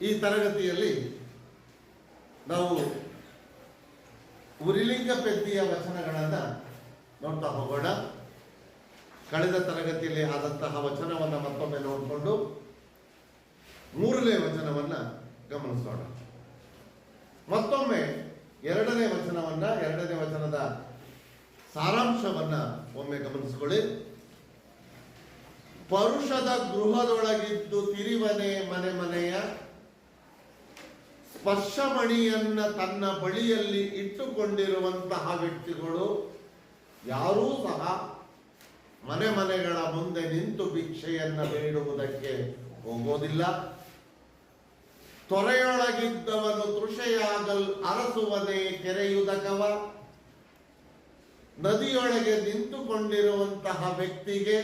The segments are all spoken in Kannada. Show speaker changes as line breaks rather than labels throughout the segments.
ಈ ತರಗತಿಯಲ್ಲಿ ನಾವು ಉರಿಲಿಂಗ ಪೆದ್ದಿಯ ವಚನಗಳನ್ನು ನೋಡ್ತಾ ಹೋಗೋಣ. ಕಳೆದ ತರಗತಿಯಲ್ಲಿ ಆದಂತಹ ವಚನವನ್ನು ಮತ್ತೊಮ್ಮೆ ನೋಡಿಕೊಂಡು ಮೂರನೇ ವಚನವನ್ನು ಗಮನಿಸೋಣ. ಮತ್ತೊಮ್ಮೆ ಎರಡನೇ ವಚನದ ಸಾರಾಂಶವನ್ನು ಒಮ್ಮೆ ಗಮನಿಸಿಕೊಳ್ಳಿ. ಪರುಷದ ಗೃಹದೊಳಗಿದ್ದು ತಿರಿವನೆ ಮನೆ ಮನೆಯ ಸ್ಪರ್ಶಮಣಿಯನ್ನ ತನ್ನ ಬಳಿಯಲ್ಲಿ ಇಟ್ಟುಕೊಂಡಿರುವಂತಹ ವ್ಯಕ್ತಿಗಳು ಯಾರೂ ಸಹ ಮನೆ ಮನೆಗಳ ಮುಂದೆ ನಿಂತು ಭಿಕ್ಷೆಯನ್ನ ಬೇಡುವುದಕ್ಕೆ ಹೋಗೋದಿಲ್ಲ. ತೊರೆಯೊಳಗಿದ್ದವನು ತೃಷೆಯಾಗಲ್ ಅರಸುವನೇ ಕೆರೆಯುದಕವ. ನದಿಯೊಳಗೆ ನಿಂತುಕೊಂಡಿರುವಂತಹ ವ್ಯಕ್ತಿಗೆ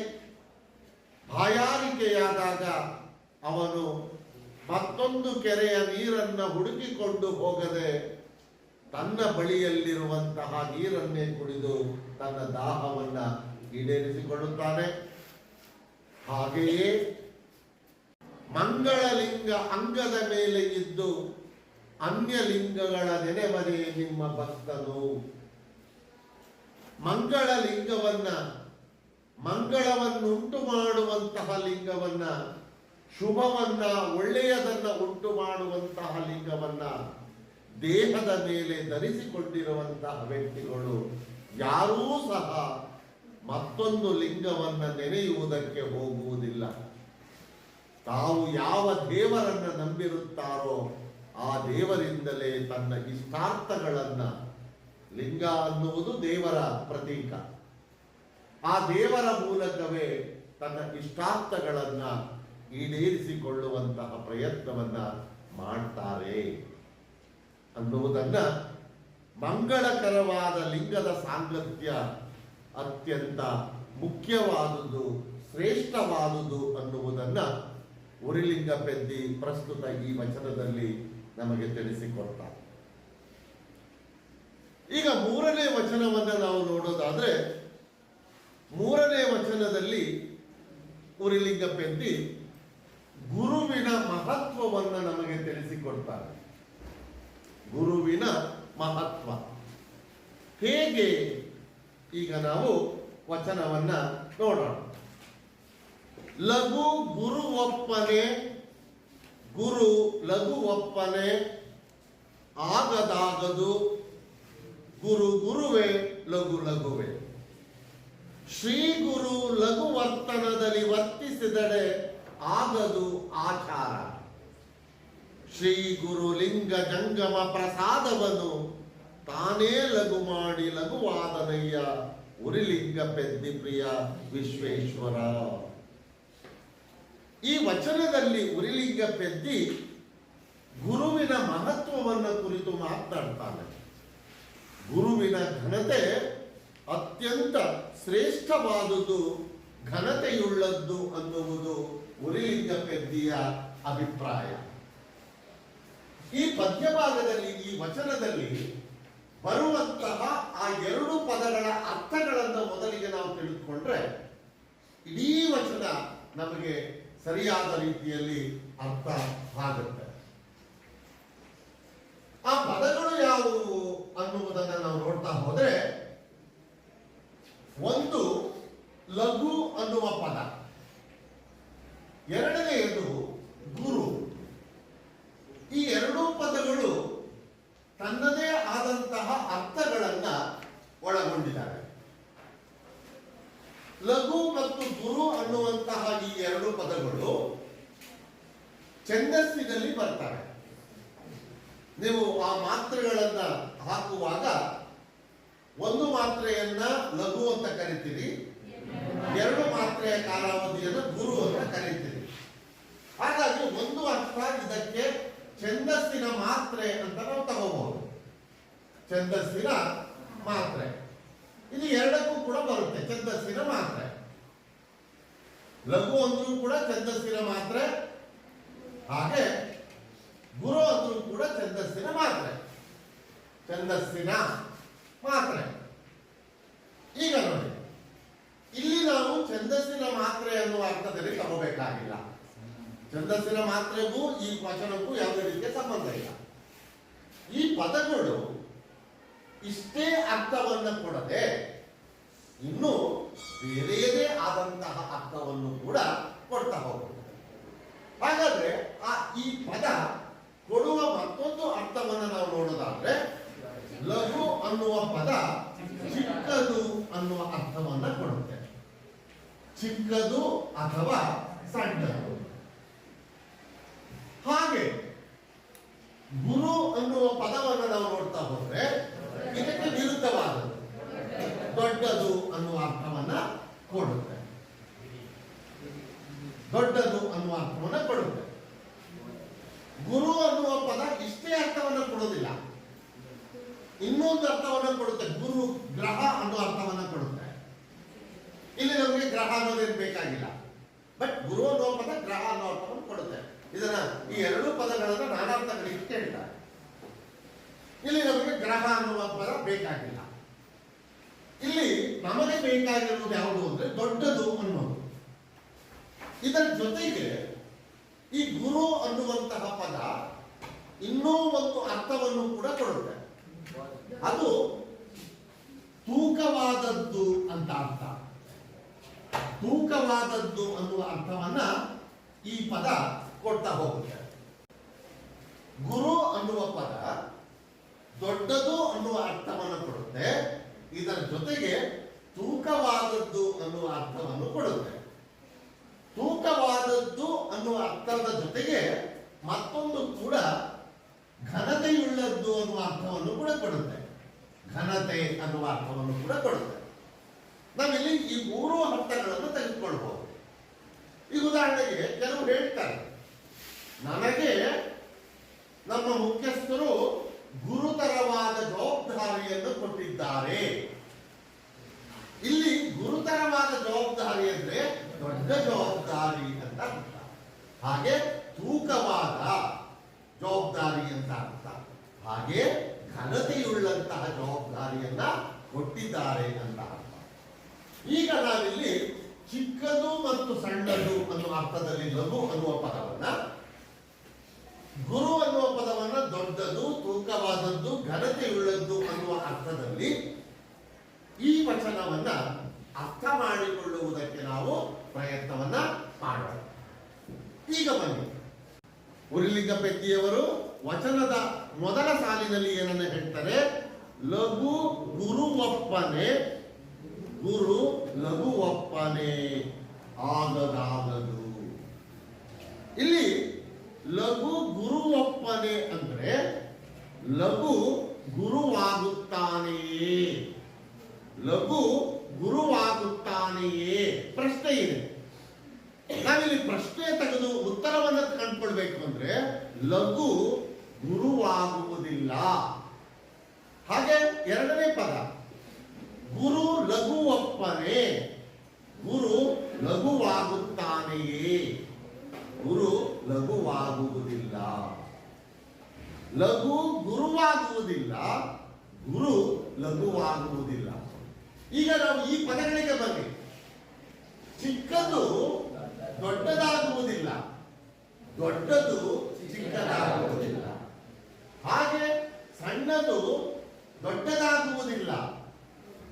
ಬಾಯಾರಿಕೆಯಾದಾಗ ಅವನು ಮತ್ತೊಂದು ಕೆರೆಯ ನೀರನ್ನು ಹುಡುಕಿಕೊಂಡು ಹೋಗದೆ ತನ್ನ ಬಳಿಯಲ್ಲಿರುವಂತಹ ನೀರನ್ನೇ ಕುಡಿದು ತನ್ನ ದಾಹವನ್ನ ಈಡೇರಿಸಿಕೊಳ್ಳುತ್ತಾನೆ. ಹಾಗೆಯೇ ಮಂಗಳಲಿಂಗ ಅಂಗದ ಮೇಲೆ ಇದ್ದು ಅನ್ಯಲಿಂಗಗಳ ನೆನೆವರೇ ನಿಮ್ಮ ಭಕ್ತನು. ಮಂಗಳವನ್ನುಂಟು ಮಾಡುವಂತಹ ಲಿಂಗವನ್ನ, ಶುಭವನ್ನ, ಒಳ್ಳೆಯದನ್ನ ಉಂಟು ಮಾಡುವಂತಹ ಲಿಂಗವನ್ನ ದೇಹದ ಮೇಲೆ ಧರಿಸಿಕೊಂಡಿರುವಂತಹ ವ್ಯಕ್ತಿಗಳು ಯಾರೂ ಸಹ ಮತ್ತೊಂದು ಲಿಂಗವನ್ನ ನೆನೆಯುವುದಕ್ಕೆ ಹೋಗುವುದಿಲ್ಲ. ತಾವು ಯಾವ ದೇವರನ್ನ ನಂಬಿರುತ್ತಾರೋ ಆ ದೇವರಿಂದಲೇ ತನ್ನ ಇಷ್ಟಾರ್ಥಗಳನ್ನ, ಲಿಂಗ ಅನ್ನುವುದು ದೇವರ ಪ್ರತೀಕ, ಆ ದೇವರ ಮೂಲಕವೇ ತನ್ನ ಇಷ್ಟಾರ್ಥಗಳನ್ನ ಈಡೇರಿಸಿಕೊಳ್ಳುವಂತಹ ಪ್ರಯತ್ನವನ್ನ ಮಾಡ್ತಾರೆ ಅನ್ನುವುದನ್ನ, ಮಂಗಳಕರವಾದ ಲಿಂಗದ ಸಾಂಗತ್ಯ ಅತ್ಯಂತ ಮುಖ್ಯವಾದುದು, ಶ್ರೇಷ್ಠವಾದುದು ಅನ್ನುವುದನ್ನ ಉರಿಲಿಂಗ ಪೆದ್ದಿ ಪ್ರಸ್ತುತ ಈ ವಚನದಲ್ಲಿ ನಮಗೆ ತಿಳಿಸಿಕೊಡ್ತಾರೆ. ಈಗ ಮೂರನೇ ವಚನವನ್ನು ನಾವು ನೋಡೋದಾದ್ರೆ, ಮೂರನೇ ವಚನದಲ್ಲಿ ಉರಿಲಿಂಗ ಪೆದ್ದಿ ಗುರುವಿನ ಮಹತ್ವವನ್ನು ನಮಗೆ ತಿಳಿಸಿಕೊಡ್ತಾರೆ. ಗುರುವಿನ ಮಹತ್ವ ಹೇಗೆ? ಈಗ ನಾವು ವಚನವನ್ನ ನೋಡೋಣ. ಲಘು ಗುರು ಒಪ್ಪನೆ, ಗುರು ಲಘು ಒಪ್ಪನೆ ಆಗದಾಗದು, ಗುರುವೇ ಲಘು ಲಘುವೆ. ಶ್ರೀ ಗುರು ಲಘು ವರ್ತನದಲ್ಲಿ ವರ್ತಿಸಿದಡೆ ಆಗದು ಆಚಾರ. ಶ್ರೀ ಗುರು ಲಿಂಗ ಜಂಗಮ ಪ್ರಸಾದವನ್ನು ತಾನೇ ಲಘು ಮಾಡಿ ಲಘುವಾದನಯ್ಯ ಉರಿಲಿಂಗ ಪೆದ್ದಿ ಪ್ರಿಯ ವಿಶ್ವೇಶ್ವರ. ಈ ವಚನದಲ್ಲಿ ಉರಿಲಿಂಗ ಪೆದ್ದಿ ಗುರುವಿನ ಮಹತ್ವವನ್ನು ಕುರಿತು ಮಾತನಾಡ್ತಾನೆ. ಗುರುವಿನ ಘನತೆ ಅತ್ಯಂತ ಶ್ರೇಷ್ಠವಾದುದು, ಘನತೆಯುಳ್ಳದ್ದು ಅನ್ನುವುದು ಉರಿಲಿಂಗ ಪೆದ್ದಿಯ ಅಭಿಪ್ರಾಯ. ಈ ಪದ್ಯಭಾಗದಲ್ಲಿ, ಈ ವಚನದಲ್ಲಿ ಬರುವಂತಹ ಆ ಎರಡು ಪದಗಳ ಅರ್ಥಗಳನ್ನು ಮೊದಲಿಗೆ ನಾವು ತಿಳಿದುಕೊಂಡ್ರೆ ಇಡೀ ವಚನ ನಮಗೆ ಸರಿಯಾದ ರೀತಿಯಲ್ಲಿ ಅರ್ಥ ಆಗುತ್ತೆ. ಆ ಪದಗಳು ಯಾವುವು ಅನ್ನುವುದನ್ನು ನಾವು ನೋಡ್ತಾ ಹೋದ್ರೆ, ಒಂದು ಲಘು ಅನ್ನುವ ಪದ, ಎರಡನೆಯದು ಗುರು. ಈ ಎರಡೂ ಪದಗಳು ತನ್ನದೇ ಆದಂತಹ ಅರ್ಥಗಳನ್ನ ಒಳಗೊಂಡಿದ್ದಾರೆ. ಲಘು ಮತ್ತು ಗುರು ಅನ್ನುವಂತಹ ಈ ಎರಡು ಪದಗಳು ಛಂದಸ್ಸಿನಲ್ಲಿ ಬರ್ತವೆ. ನೀವು ಆ ಮಾತ್ರೆಗಳನ್ನ ಹಾಕುವಾಗ ಒಂದು ಮಾತ್ರೆಯನ್ನ ಲಘು ಅಂತ ಕರಿತೀರಿ, ಎರಡು ಮಾತ್ರೆಯ ಕಾಲಾವಧಿಯನ್ನು ಗುರು ಅಂತ ಕರಿತೀರಿ. ಹಾಗಾಗಿ ಒಂದು ಅರ್ಥ ಇದಕ್ಕೆ ಛಂದಸ್ಸಿನ ಮಾತ್ರೆ ಅಂತ ನಾವು ತಗೋಬಹುದು. ಛಂದಸ್ಸಿನ ಮಾತ್ರೆ ಇದು ಎರಡಕ್ಕೂ ಕೂಡ ಬರುತ್ತೆ. ಛಂದಸ್ಸಿನ ಮಾತ್ರೆ, ಲಘು ಅಂದ್ರೂ ಕೂಡ ಛಂದಸ್ಸಿನ ಮಾತ್ರೆ, ಹಾಗೆ ಗುರು ಅಂದ್ರೂ ಕೂಡ ಛಂದಸ್ಸಿನ ಮಾತ್ರೆ. ಛಂದಸ್ಸಿನ ಮಾತ್ರೆ. ಈಗ ನೋಡಿ, ಇಲ್ಲಿ ನಾವು ಛಂದಸ್ಸಿನ ಮಾತ್ರೆ ಅನ್ನುವ ಅರ್ಥದಲ್ಲಿ ತಗೋಬೇಕಾಗಿಲ್ಲ. ಛಂದಸ್ಸಿನ ಮಾತ್ರೆಗೂ ಈ ವಚನಕ್ಕೂ ಯಾವುದೇ ರೀತಿಯ ಸಂಬಂಧ ಇಲ್ಲ. ಈ ಪದಗಳು ಇಷ್ಟೇ ಅರ್ಥವನ್ನು ಕೊಡದೆ ಇನ್ನು ಬೇರೆಯದೇ ಆದಂತಹ ಅರ್ಥವನ್ನು ಕೂಡ ಕೊಡ್ತಾ ಹೋಗುತ್ತದೆ. ಹಾಗಾದ್ರೆ ಈ ಪದ ಕೊಡುವ ಮತ್ತೊಂದು ಅರ್ಥವನ್ನು ನಾವು ನೋಡೋದಾದ್ರೆ, ಲಘು ಅನ್ನುವ ಪದ ಚಿಕ್ಕದು ಅನ್ನುವ ಅರ್ಥವನ್ನ ಕೊಡುತ್ತೆ. ಚಿಕ್ಕದು ಅಥವಾ ಸಣ್ಣದು. ಹಾಗೆ ಗುರು ಅನ್ನುವ ಪದವನ್ನು ನಾವು ನೋಡ್ತಾ ಹೋದ್ರೆ ಇದಕ್ಕೆ ವಿರುದ್ಧವಾದದ್ದು ದೊಡ್ಡದು ಅನ್ನುವ ಅರ್ಥವನ್ನ ಕೊಡುತ್ತೆ. ದೊಡ್ಡದು ಅನ್ನುವ ಅರ್ಥವನ್ನ ಕೊಡುತ್ತೆ. ಗುರು ಅನ್ನುವ ಪದ ಇಷ್ಟೇ ಅರ್ಥವನ್ನು ಕೊಡೋದಿಲ್ಲ, ಇನ್ನೊಂದು ಅರ್ಥವನ್ನು ಕೊಡುತ್ತೆ. ಗುರು ಗ್ರಹ ಅನ್ನುವ ಅರ್ಥವನ್ನು ಕೊಡುತ್ತೆ. ಇಲ್ಲಿ ನಮಗೆ ಗ್ರಹ ಅನ್ನೋದೇನು ಬೇಕಾಗಿಲ್ಲ, ಬಟ್ ಗುರು ಅನ್ನುವ ಪದ ಗ್ರಹ ಅನ್ನೋ ಅರ್ಥವನ್ನು ಕೊಡುತ್ತೆ. ಇದನ್ನ ಈ ಎರಡು ಪದಗಳನ್ನ ನಾನಾರ್ಥಗಳಿಗೆ ಕೇಳ್ತಾರೆ. ಇಲ್ಲಿ ನಮಗೆ ಗ್ರಹ ಅನ್ನುವ ಪದ ಬೇಕಾಗಿಲ್ಲ. ಇಲ್ಲಿ ನಮಗೆ ಬೇಕಾಗಿರುವುದು ಯಾವುದು ಅಂದ್ರೆ ದೊಡ್ಡದು ಅನ್ನೋದು. ಇದರ ಜೊತೆಗೆ ಈ ಗುರು ಅನ್ನುವಂತಹ ಪದ ಇನ್ನೂ ಒಂದು ಅರ್ಥವನ್ನು ಕೂಡ ಕೊಡುತ್ತೆ. ಅದು ತೂಕವಾದದ್ದು ಅಂತ ಅರ್ಥ. ತೂಕವಾದದ್ದು ಅನ್ನುವ ಅರ್ಥವನ್ನ ಈ ಪದ ಕೊಡ್ತಾ ಹೋಗುತ್ತೆ. ಗುರು ಅನ್ನುವ ಪದ ದೊಡ್ಡದು ಅನ್ನುವ ಅರ್ಥವನ್ನು ಕೊಡುತ್ತೆ. ಇದರ ಜೊತೆಗೆ ತೂಕವಾದದ್ದು ಅನ್ನುವ ಅರ್ಥವನ್ನು ಕೊಡುತ್ತೆ. ತೂಕವಾದದ್ದು ಅನ್ನುವ ಅರ್ಥದ ಜೊತೆಗೆ ಮತ್ತೊಂದು ಕೂಡ ಘನತೆಯುಳ್ಳದ್ದು ಅನ್ನುವ ಅರ್ಥವನ್ನು ಕೂಡ ಕೊಡುತ್ತೆ. ಘನತೆ ಅನ್ನುವ ಅರ್ಥವನ್ನು ಕೂಡ ಕೊಡುತ್ತೆ. ನಾವಿಲ್ಲಿ ಈ ಮೂರು ಅರ್ಥಗಳನ್ನು ತೆಗೆದುಕೊಳ್ಬಹುದು. ಈ ಉದಾಹರಣೆಗೆ ಕೆಲವು ಹೇಳ್ತಾರೆ, ನನಗೆ ನಮ್ಮ ಮುಖ್ಯಸ್ಥರು ಗುರುತರವಾದ ಜವಾಬ್ದಾರಿಯನ್ನು ಕೊಟ್ಟಿದ್ದಾರೆ. ಇಲ್ಲಿ ಗುರುತರವಾದ ಜವಾಬ್ದಾರಿ ಅಂದ್ರೆ ದೊಡ್ಡ ಜವಾಬ್ದಾರಿ ಅಂತ ಅರ್ಥ. ಹಾಗೆ ತೂಕವಾದ ಜವಾಬ್ದಾರಿ ಅಂತ ಅರ್ಥ. ಹಾಗೆ ಘನತೆಯುಳ್ಳಂತಹ ಜವಾಬ್ದಾರಿಯನ್ನ ಕೊಟ್ಟಿದ್ದಾರೆ ಅಂತ ಅರ್ಥ. ಈಗ ನಾವಿಲ್ಲಿ ಚಿಕ್ಕದು ಮತ್ತು ಸಣ್ಣದು ಅನ್ನುವ ಅರ್ಥದಲ್ಲಿ ಲಘು ಅನ್ನುವ ಪದವನ್ನ, ಗುರು ಅನ್ನುವ ಪದವನ್ನ ದೊಡ್ಡದು, ತೂಕವಾದದ್ದು, ಘನತೆಯುಳ್ಳದ್ದು ಅನ್ನುವ ಅರ್ಥದಲ್ಲಿ ಈ ವಚನವನ್ನ ಅರ್ಥ ಮಾಡಿಕೊಳ್ಳುವುದಕ್ಕೆ ನಾವು ಪ್ರಯತ್ನವನ್ನ ಮಾಡೋಣ. ಈಗ ಬನ್ನಿ, ಉರಿಲಿಂಗ ಪೆದ್ದಿಯವರು ವಚನದ ಮೊದಲ ಸಾಲಿನಲ್ಲಿ ಏನನ್ನ ಹೇಳ್ತಾರೆ? ಲಘು ಗುರು ಒಪ್ಪನೆ, ಗುರು ಲಘು ಒಪ್ಪನೆ ಆಗದಾಗದು. ಇಲ್ಲಿ ಲಘು ಗುರು ಒಪ್ಪನೆ ಅಂದ್ರೆ ಲಘು ಗುರುವಾಗುತ್ತಾನೆಯೇ, ಲಘು ಗುರುವಾಗುತ್ತಾನೆಯೇ ಪ್ರಶ್ನೆ ಇದೆ. ನಾವಿಲ್ಲಿ ಪ್ರಶ್ನೆ ತೆಗೆದು ಉತ್ತರವನ್ನು ಕಂಡುಕೊಳ್ಬೇಕು ಅಂದ್ರೆ ಲಘು ಗುರುವಾಗುವುದಿಲ್ಲ. ಹಾಗೆ ಎರಡನೇ ಪದ ಗುರು ಲಘು ಒಪ್ಪನೆ, ಗುರು ಲಘುವಾಗುತ್ತಾನೆಯೇ, ಗುರು ಲಘುವಾಗುವುದಿಲ್ಲ. ಲಘು ಗುರುವಾಗುವುದಿಲ್ಲ, ಗುರು ಲಘುವಾಗುವುದಿಲ್ಲ. ಈಗ ನಾವು ಈ ಪದಗಳಿಗೆ ಬನ್ನಿ. ಚಿಕ್ಕದು ದೊಡ್ಡದಾಗುವುದಿಲ್ಲ, ದೊಡ್ಡದು ಚಿಕ್ಕದಾಗುವುದಿಲ್ಲ. ಹಾಗೆ ಸಣ್ಣದು ದೊಡ್ಡದಾಗುವುದಿಲ್ಲ,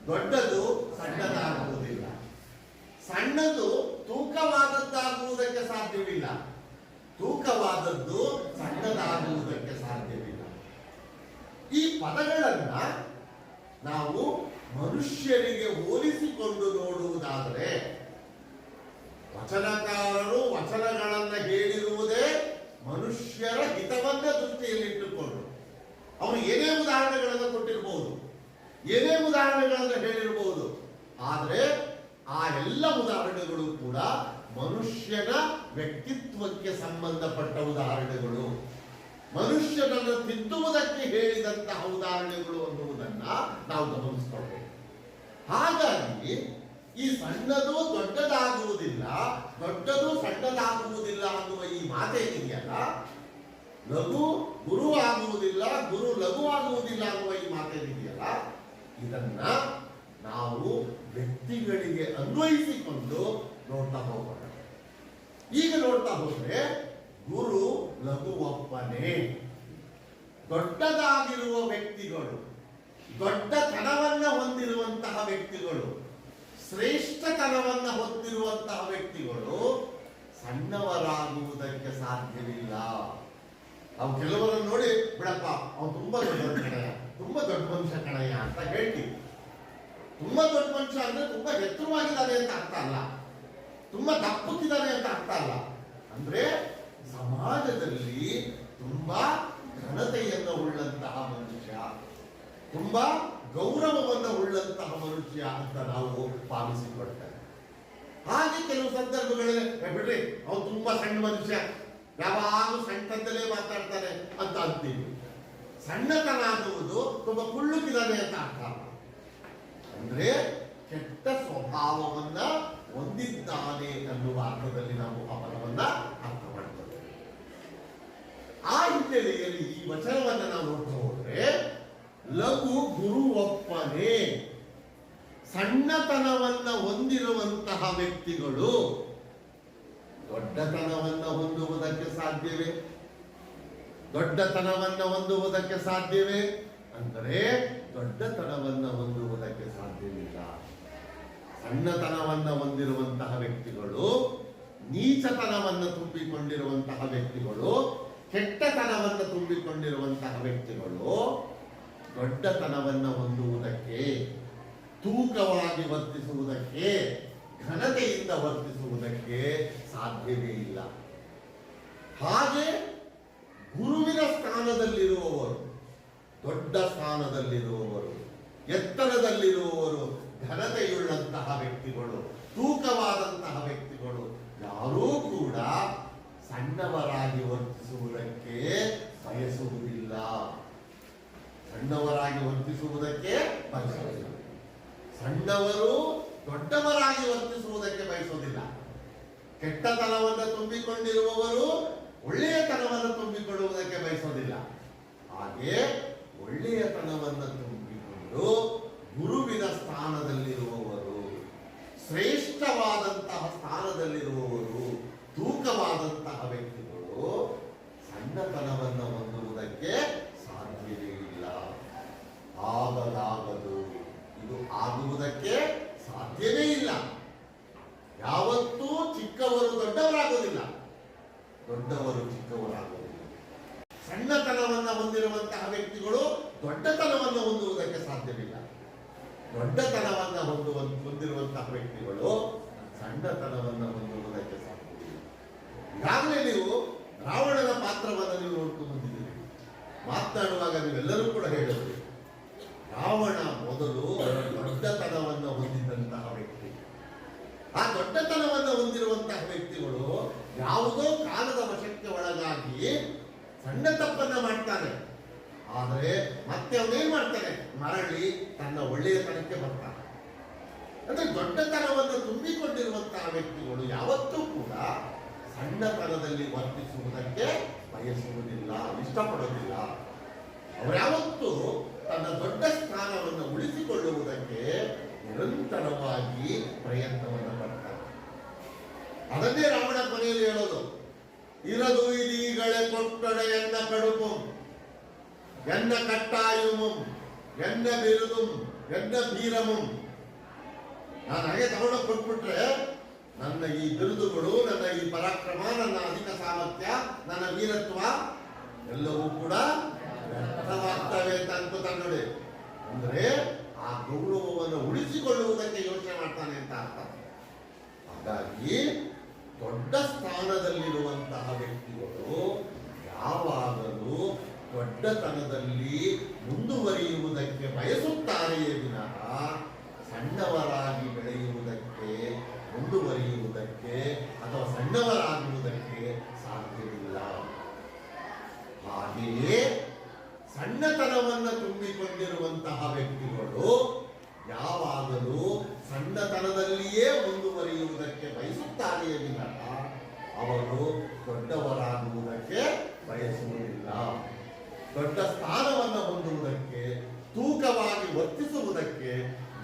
ದೊಡ್ಡದು ಸಣ್ಣದಾಗುವುದಿಲ್ಲ. ಸಣ್ಣದು ತೂಕವಾದದ್ದಾಗುವುದಕ್ಕೆ ಸಾಧ್ಯವಿಲ್ಲ, ತೂಕವಾದದ್ದು ಸಣ್ಣದಾಗುವುದಕ್ಕೆ ಸಾಧ್ಯವಿಲ್ಲ. ಈ ಪದಗಳನ್ನ ನಾವು ಮನುಷ್ಯರಿಗೆ ಹೋಲಿಸಿಕೊಂಡು ನೋಡುವುದಾದರೆ, ವಚನಕಾರರು ವಚನಗಳನ್ನ ಹೇಳಿರುವುದೇ ಮನುಷ್ಯರ ಹಿತವನ್ನ ದೃಷ್ಟಿಯಲ್ಲಿಟ್ಟುಕೊಂಡು. ಅವರು ಏನೇ ಉದಾಹರಣೆಗಳನ್ನು ಕೊಟ್ಟಿರಬಹುದು, ಏನೇ ಉದಾಹರಣೆಗಳನ್ನು ಹೇಳಿರಬಹುದು, ಆದರೆ ಆ ಎಲ್ಲ ಉದಾಹರಣೆಗಳು ಕೂಡ ಮನುಷ್ಯನ ವ್ಯಕ್ತಿತ್ವಕ್ಕೆ ಸಂಬಂಧಪಟ್ಟ ಉದಾಹರಣೆಗಳು, ಮನುಷ್ಯನನ್ನು ತಿದ್ದುವುದಕ್ಕೆ ಹೇಳಿದಂತಹ ಉದಾಹರಣೆಗಳು ಅನ್ನುವುದನ್ನ ನಾವು ಗಮನಿಸಿಕೊಳ್ಳಬೇಕು. ಹಾಗಾಗಿ ಈ ಸಣ್ಣದು ದೊಡ್ಡದಾಗುವುದಿಲ್ಲ, ದೊಡ್ಡದು ಸಣ್ಣದಾಗುವುದಿಲ್ಲ ಅನ್ನುವ ಈ ಮಾತೇನಿದೆಯಲ್ಲ, ಲಘು ಗುರು ಆಗುವುದಿಲ್ಲ, ಗುರು ಲಘು ಆಗುವುದಿಲ್ಲ ಅನ್ನುವ ಈ ಮಾತೇನಿದೆಯಲ್ಲ, ಇದನ್ನ ನಾವು ವ್ಯಕ್ತಿಗಳಿಗೆ ಅನ್ವಯಿಸಿಕೊಂಡು ನೋಡ್ತಾ ಹೋಗೋಣ. ಈಗ ನೋಡ್ತಾ ಹೋದ್ರೆ ಗುರು ಲಘುವಪ್ಪನೇ. ದೊಡ್ಡದಾಗಿರುವ ವ್ಯಕ್ತಿಗಳು, ದೊಡ್ಡತನವನ್ನ ಹೊಂದಿರುವಂತಹ ವ್ಯಕ್ತಿಗಳು, ಶ್ರೇಷ್ಠತನವನ್ನ ಹೊಂದಿರುವಂತಹ ವ್ಯಕ್ತಿಗಳು ಸಣ್ಣವರಾಗುವುದಕ್ಕೆ ಸಾಧ್ಯವಿಲ್ಲ. ನಾವು ಕೆಲವರನ್ನು ನೋಡಿ ಬಿಡಪ್ಪ ಅವನು ತುಂಬಾ ದೊಡ್ಡ ಕಣಯ್ಯ, ತುಂಬಾ ದೊಡ್ಡ ಮನುಷ್ಯ ಕಣಯ್ಯ ಅಂತ ಹೇಳ್ತೀವಿ. ತುಂಬಾ ದೊಡ್ಡ ಮನುಷ್ಯ ಅಂದ್ರೆ ತುಂಬಾ ಎತ್ತರವಾಗಿದ್ದಾನೆ ಅಂತ ಅರ್ಥ ಅಲ್ಲ, ತುಂಬಾ ದಪ್ಪಕ್ಕಿದ್ದಾನೆ ಅಂತ ಅರ್ಥ ಅಲ್ಲ. ಅಂದ್ರೆ ಸಮಾಜದಲ್ಲಿ ತುಂಬಾ ಘನತೆಯನ್ನು ಉಳ್ಳಂತಹ ಮನುಷ್ಯ, ತುಂಬಾ ಗೌರವವನ್ನು ಉಳ್ಳಂತಹ ಮನುಷ್ಯ ಅಂತ ನಾವು ಭಾವಿಸಿಕೊಳ್ತೇವೆ. ಹಾಗೆ ಕೆಲವು ಸಂದರ್ಭಗಳಲ್ಲಿ ಬಿಡ್ರಿ ಅವನು ತುಂಬಾ ಸಣ್ಣ ಮನುಷ್ಯ, ಯಾವಾಗಲೂ ಸಣ್ಣದಲ್ಲೇ ಮಾತಾಡ್ತಾನೆ ಅಂತ ಅಂತೀವಿ. ಸಣ್ಣತನ ಅನ್ನುವುದು ತುಂಬಾ ಕುಳ್ಳುಕಿದ್ದಾನೆ ಅಂತ ಅರ್ಥ ಅಲ್ಲ. ಅಂದ್ರೆ ಕೆಟ್ಟ ಸ್ವಭಾವವನ್ನ ಹೊಂದಿದ್ದಾನೆ ಅನ್ನುವ ಅರ್ಥದಲ್ಲಿ ನಾವು ಆ ಪದವನ್ನ ಅರ್ಥ ಮಾಡ್ತೇವೆ. ಆ ಹಿನ್ನೆಲೆಯಲ್ಲಿ ಈ ವಚನವನ್ನ ನಾವು ನೋಡ್ತಾ ಹೋದ್ರೆ ಲಘು ಗುರು ಒಪ್ಪನೆ, ಸಣ್ಣತನವನ್ನ ಹೊಂದಿರುವಂತಹ ವ್ಯಕ್ತಿಗಳು ದೊಡ್ಡತನವನ್ನ ಹೊಂದುವುದಕ್ಕೆ ಸಾಧ್ಯವೇ? ದೊಡ್ಡತನವನ್ನ ಹೊಂದುವುದಕ್ಕೆ ಸಾಧ್ಯವೇ ಅಂದರೆ ದೊಡ್ಡತನವನ್ನ ಹೊಂದುವುದಕ್ಕೆ ಸಾಧ್ಯವಿಲ್ಲ. ಸಣ್ಣತನವನ್ನ ಹೊಂದಿರುವಂತಹ ವ್ಯಕ್ತಿಗಳು, ನೀಚತನವನ್ನು ತುಂಬಿಕೊಂಡಿರುವಂತಹ ವ್ಯಕ್ತಿಗಳು, ಕೆಟ್ಟತನವನ್ನು ತುಂಬಿಕೊಂಡಿರುವಂತಹ ವ್ಯಕ್ತಿಗಳು ದೊಡ್ಡತನವನ್ನ ಹೊಂದುವುದಕ್ಕೆ, ತೂಕವಾಗಿ ವರ್ತಿಸುವುದಕ್ಕೆ, ಘನತೆಯಿಂದ ವರ್ತಿಸುವುದಕ್ಕೆ ಸಾಧ್ಯವೇ ಇಲ್ಲ. ಹಾಗೆ ಗುರುವಿನ ಸ್ಥಾನದಲ್ಲಿರುವವರು, ದೊಡ್ಡ ಸ್ಥಾನದಲ್ಲಿರುವವರು, ಎತ್ತರದಲ್ಲಿರುವವರು, ಘನತೆಯುಳ್ಳಂತಹ ವ್ಯಕ್ತಿಗಳು, ತೂಕವಾದಂತಹ ವ್ಯಕ್ತಿಗಳು ಯಾರೂ ಕೂಡ ಸಣ್ಣವರಾಗಿ ವರ್ತಿಸುವುದಕ್ಕೆ ಬಯಸುವುದಿಲ್ಲ. ಸಣ್ಣವರಾಗಿ ವರ್ತಿಸುವುದಕ್ಕೆ ಬಯಸುವುದಿಲ್ಲ. ಸಣ್ಣವರು ದೊಡ್ಡವರಾಗಿ ವರ್ತಿಸುವುದಕ್ಕೆ ಬಯಸುವುದಿಲ್ಲ. ಕೆಟ್ಟತನವನ್ನು ತುಂಬಿಕೊಂಡಿರುವವರು ಒಳ್ಳೆಯತನವನ್ನು ತುಂಬಿಕೊಳ್ಳುವುದಕ್ಕೆ ಬಯಸೋದಿಲ್ಲ. ಹಾಗೆ ಒಳ್ಳೆಯತನವನ್ನು ತುಂಬಿಕೊಂಡು ಗುರುವಿನ ಸ್ಥಾನದಲ್ಲಿರುವವರು, ಶ್ರೇಷ್ಠವಾದಂತಹ ಸ್ಥಾನದಲ್ಲಿರುವವರು, ತೂಕವಾದಂತಹ ವ್ಯಕ್ತಿಗಳು ಸಣ್ಣತನವನ್ನು ಹೊಂದುವುದಕ್ಕೆ ಸಾಧ್ಯವೇ ಇಲ್ಲ. ಆಗದಾಗದು, ಇದು ಆಗುವುದಕ್ಕೆ ಸಾಧ್ಯವೇ ಇಲ್ಲ. ಯಾವತ್ತೂ ಚಿಕ್ಕವರು ದೊಡ್ಡವರಾಗುವುದಿಲ್ಲ, ದೊಡ್ಡವರು ಚಿಕ್ಕವರಾಗುವುದಿಲ್ಲ. ಸಣ್ಣತನವನ್ನು ಹೊಂದಿರುವಂತಹ ವ್ಯಕ್ತಿಗಳು ದೊಡ್ಡತನವನ್ನು ಹೊಂದುವುದಕ್ಕೆ ಸಾಧ್ಯವಿಲ್ಲ. ದೊಡ್ಡತನವನ್ನು ಹೊಂದಿರುವಂತಹ ವ್ಯಕ್ತಿಗಳು ಸಣ್ಣತನವನ್ನು ಹೊಂದುವುದಕ್ಕೆ ಸಾಧ್ಯವಿಲ್ಲ. ಈಗಾಗಲೇ ನೀವು ರಾವಣನ ಪಾತ್ರವನ್ನು ನೀವು ನೋಡ್ಕೊಂಡು ಬಂದಿದ್ದೀರಿ. ಮಾತನಾಡುವಾಗ ನೀವೆಲ್ಲರೂ ಕೂಡ ಹೇಳಿದ್ರಿ, ರಾವಣ ಮೊದಲು ದೊಡ್ಡತನವನ್ನು ಹೊಂದಿದಂತಹ ವ್ಯಕ್ತಿ. ಆ ದೊಡ್ಡತನವನ್ನು ಹೊಂದಿರುವಂತಹ ವ್ಯಕ್ತಿಗಳು ಯಾವುದೋ ಕಾಲದ ವಶಕ್ಕೆ ಒಳಗಾಗಿ ಸಣ್ಣ ತಪ್ಪನ್ನ ಮಾಡ್ತಾನೆ. ಆದರೆ ಮತ್ತೆ ಅವನೇನ್ ಮಾಡ್ತಾನೆ, ಮರಳಿ ತನ್ನ ಒಳ್ಳೆಯತನಕ್ಕೆ ಬರ್ತಾನೆ. ಅಂದ್ರೆ ದೊಡ್ಡತನವನ್ನು ತುಂಬಿಕೊಂಡಿರುವಂತಹ ವ್ಯಕ್ತಿಗಳು ಯಾವತ್ತೂ ಕೂಡ ಸಣ್ಣತನದಲ್ಲಿ ವರ್ತಿಸುವುದಕ್ಕೆ ಬಯಸುವುದಿಲ್ಲ, ಇಷ್ಟಪಡುವುದಿಲ್ಲ. ಅವರ್ಯಾವತ್ತೂ ತನ್ನ ದೊಡ್ಡ ಸ್ಥಾನವನ್ನು ಉಳಿಸಿಕೊಳ್ಳುವುದಕ್ಕೆ ನಿರಂತರವಾಗಿ ಪ್ರಯತ್ನವನ್ನು ಪಡ್ತಾರೆ. ಅದನ್ನೇ ರಾವಣ ಕೊನೆಯಲ್ಲಿ ಹೇಳೋದು, ಇರದು ಇದೀಗಳೇ ಕೊಟ್ಟೊಡೆ ಎನ್ನ ಕಡುಪು ಎನ್ನ ಕಟ್ಟಾಯುಮು ಎನ್ನ ಬಿರುದು ಎನ್ನ ಬೀರಮು. ನಾನು ಹಾಗೆ ತಗೊಂಡೋಗಿ ಕೊಟ್ಬಿಟ್ರೆ ನನ್ನ ಈ ಬಿರುದುಗಳು, ನನ್ನ ಈ ಪರಾಕ್ರಮ, ನನ್ನ ಅಧಿಕ ಸಾಮರ್ಥ್ಯ, ನನ್ನ ವೀರತ್ವ ಎಲ್ಲವೂ ಕೂಡ ವ್ಯರ್ಥವಾಗ್ತವೆ ಅಂತ ಅನ್ಕೋತಾನೆ ನೋಡಿ. ಅಂದ್ರೆ ಆ ಗೌರವವನ್ನು ಉಳಿಸಿಕೊಳ್ಳುವುದಕ್ಕೆ ಯೋಚನೆ ಮಾಡ್ತಾನೆ ಅಂತ ಅರ್ಥ. ಹಾಗಾಗಿ ದೊಡ್ಡ ಸ್ಥಾನದಲ್ಲಿರುವಂತಹ ವ್ಯಕ್ತಿಗಳು ಯಾವಾಗಲೂ ದೊಡ್ಡತನದಲ್ಲಿ ಮುಂದುವರಿಯುವುದಕ್ಕೆ ಬಯಸುತ್ತಾರೆಯೇ ವಿನಃ ಸಣ್ಣವರಾಗಿ ಬೆಳೆಯುವುದಕ್ಕೆ, ಮುಂದುವರಿಯುವುದಕ್ಕೆ ಅಥವಾ ಸಣ್ಣವರಾಗುವುದಕ್ಕೆ ಸಾಧ್ಯವಿಲ್ಲ. ಹಾಗೆಯೇ ಸಣ್ಣತನವನ್ನು ತುಂಬಿಕೊಂಡಿರುವಂತಹ ವ್ಯಕ್ತಿಗಳು ಯಾವಾಗಲೂ ಸಣ್ಣತನದಲ್ಲಿಯೇ ಮುಂದುವರಿಯುವುದಕ್ಕೆ ಬಯಸುತ್ತಾರೆಯೇ ವಿನಃ ಅವರು ದೊಡ್ಡವರಾಗುವುದಕ್ಕೆ ಬಯಸುವುದಿಲ್ಲ. ದೊಡ್ಡ ಸ್ಥಾನವನ್ನು ಹೊಂದುವುದಕ್ಕೆ, ತೂಕವಾಗಿ ವರ್ತಿಸುವುದಕ್ಕೆ,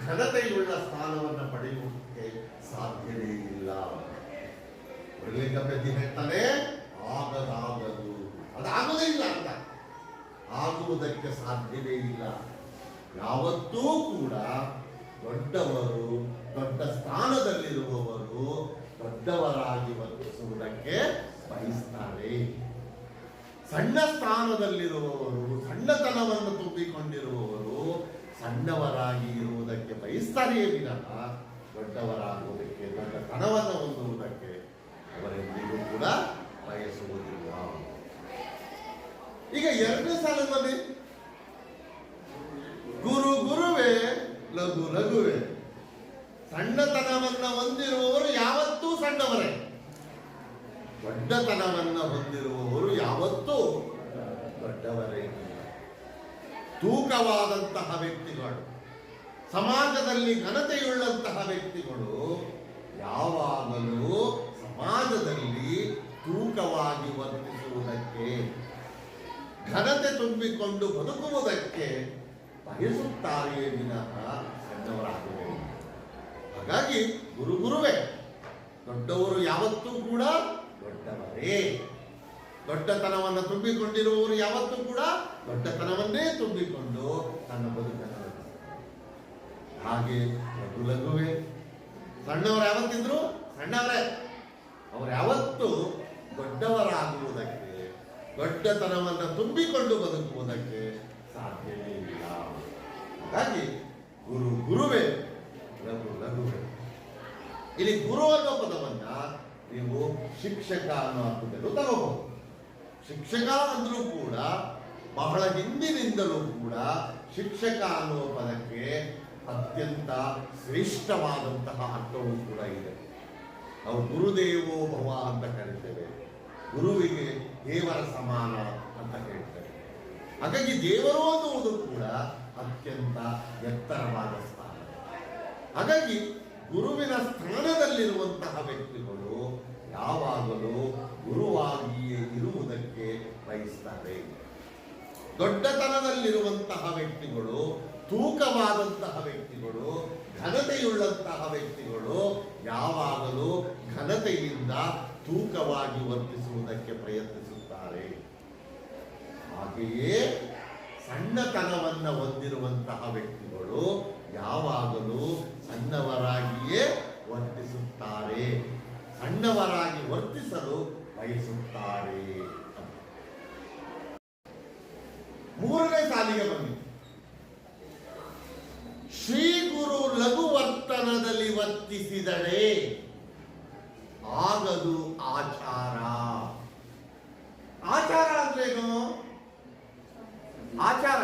ಘನತೆಯುಳ್ಳ ಸ್ಥಾನವನ್ನು ಪಡೆಯುವುದಕ್ಕೆ ಸಾಧ್ಯವೇ ಇಲ್ಲ. ಉರ್ಲಿಂಗ ಪೆದ್ದಿ ಹೇಳ್ತಾನೆ, ಆಗದಾಗದು, ಅದಾಗದೇ ಇಲ್ಲ ಅಂತ, ಆಗುವುದಕ್ಕೆ ಸಾಧ್ಯವೇ ಇಲ್ಲ. ಯಾವತ್ತೂ ಕೂಡ ದೊಡ್ಡವರು, ದೊಡ್ಡ ಸ್ಥಾನದಲ್ಲಿರುವವರು ದೊಡ್ಡವರಾಗಿ ವರ್ತಿಸುವುದಕ್ಕೆ ಬಯಸ್ತಾರೆ. ಸಣ್ಣ ಸ್ಥಾನದಲ್ಲಿರುವವರು, ಸಣ್ಣತನವನ್ನು ತುಂಬಿಕೊಂಡಿರುವವರು ಸಣ್ಣವರಾಗಿ ಇರುವುದಕ್ಕೆ ಬಯಸ್ತಾರೆಯೇ ವಿನಃ ದೊಡ್ಡವರಾಗುವುದಕ್ಕೆ, ದೊಡ್ಡತನವನ್ನು ಹೊಂದುವುದಕ್ಕೆ ಅವರೆಂದಿಗೂ ಕೂಡ ಬಯಸುವುದಿಲ್ಲ. ಈಗ ಎರಡನೇ ಸಾಲಿನಲ್ಲಿ ಗುರು ಗುರುವೇ ಲಘು ಲಘುವೇ, ಸಣ್ಣತನವನ್ನ ಹೊಂದಿರುವವರು ಯಾವತ್ತೂ ಸಣ್ಣವರೇ, ದೊಡ್ಡತನವನ್ನ ಹೊಂದಿರುವವರು ಯಾವತ್ತೂ ದೊಡ್ಡವರೇ. ತೂಕವಾದಂತಹ ವ್ಯಕ್ತಿಗಳು, ಸಮಾಜದಲ್ಲಿ ಘನತೆಯುಳ್ಳಂತಹ ವ್ಯಕ್ತಿಗಳು ಯಾವಾಗಲೂ ಸಮಾಜದಲ್ಲಿ ತೂಕವಾಗಿ ವರ್ತಿಸುವುದಕ್ಕೆ, ಘನತೆ ತುಂಬಿಕೊಂಡು ಬದುಕುವುದಕ್ಕೆ ಬಯಸುತ್ತಾರೆಯೇ ವಿನಃ ಸಣ್ಣವರಾಗುವೆ. ಹಾಗಾಗಿ ಗುರು ಗುರುವೇ, ದೊಡ್ಡವರು ಯಾವತ್ತೂ ಕೂಡ ದೊಡ್ಡವರೇ, ದೊಡ್ಡತನವನ್ನು ತುಂಬಿಕೊಂಡಿರುವವರು ಯಾವತ್ತೂ ಕೂಡ ದೊಡ್ಡತನವನ್ನೇ ತುಂಬಿಕೊಂಡು ತನ್ನ ಬದುಕನ್ನು ಹಾಗೆ ಲಘು ಲಘುವೇ, ಸಣ್ಣವರು ಯಾವತ್ತಿದ್ರು ಸಣ್ಣವರೇ, ಅವರು ಯಾವತ್ತೂ ದೊಡ್ಡವರಾಗುವುದಕ್ಕೆ, ದೊಡ್ಡತನವನ್ನು ತುಂಬಿಕೊಂಡು ಬದುಕುವುದಕ್ಕೆ ಸಾಧ್ಯವೇ ಇಲ್ಲ. ಹಾಗಾಗಿ ಗುರು ಗುರುವೇ ಲಘು ಲಘುವೇ. ಇಲ್ಲಿ ಗುರು ಅನ್ನೋ ಪದವನ್ನ ನೀವು ಶಿಕ್ಷಕ ಅನ್ನೋ ಅರ್ಥದಲ್ಲೂ ತಗೋಬಹುದು. ಶಿಕ್ಷಕ ಅಂದ್ರೂ ಕೂಡ ಬಹಳ ಹಿಂದಿನಿಂದಲೂ ಕೂಡ ಶಿಕ್ಷಕ ಅನ್ನುವ ಪದಕ್ಕೆ ಅತ್ಯಂತ ಶ್ರೇಷ್ಠವಾದಂತಹ ಅರ್ಥವೂ ಕೂಡ ಇದೆ. ನಾವು ಗುರುದೇವೋ ಭವ ಅಂತ ಕರಿತೇವೆ, ಗುರುವಿಗೆ ದೇವರ ಸಮಾನ ಅಂತ ಹೇಳ್ತೇವೆ. ಹಾಗಾಗಿ ದೇವರು ಅನ್ನುವುದು ಕೂಡ ಅತ್ಯಂತ ಎತ್ತರವಾದ ಸ್ಥಾನ. ಹಾಗಾಗಿ ಗುರುವಿನ ಸ್ಥಾನದಲ್ಲಿರುವಂತಹ ವ್ಯಕ್ತಿಗಳು ಯಾವಾಗಲೂ ಗುರುವಾಗಿಯೇ ಇರುವುದಕ್ಕೆ ಬಯಸ್ತಾರೆ. ದೊಡ್ಡತನದಲ್ಲಿರುವಂತಹ ವ್ಯಕ್ತಿಗಳು, ತೂಕವಾದಂತಹ ವ್ಯಕ್ತಿಗಳು, ಘನತೆಯುಳ್ಳಂತಹ ವ್ಯಕ್ತಿಗಳು ಯಾವಾಗಲೂ ಘನತೆಯಿಂದ ತೂಕವಾಗಿ ವರ್ತಿಸುವುದಕ್ಕೆ ಪ್ರಯತ್ನಿಸುತ್ತಾರೆ. ಹಾಗೆಯೇ ಸಣ್ಣತನವನ್ನು ಹೊಂದಿರುವಂತಹ ವ್ಯಕ್ತಿಗಳು ಯಾವಾಗಲೂ ಸಣ್ಣವರಾಗಿಯೇ ವರ್ತಿಸುತ್ತಾರೆ, ಸಣ್ಣವರಾಗಿ ವರ್ತಿಸಲು ಬಯಸುತ್ತಾರೆ. ಮೂರನೇ ಸಾಲಿಗೆ ಬನ್ನಿ. ಶ್ರೀ ಗುರು ಲಘು ವರ್ತನದಲ್ಲಿ ವರ್ತಿಸಿದರೆ ಆಗದು ಆಚಾರ. ಆಚಾರ ಅಂದ್ರೇನು? ಆಚಾರ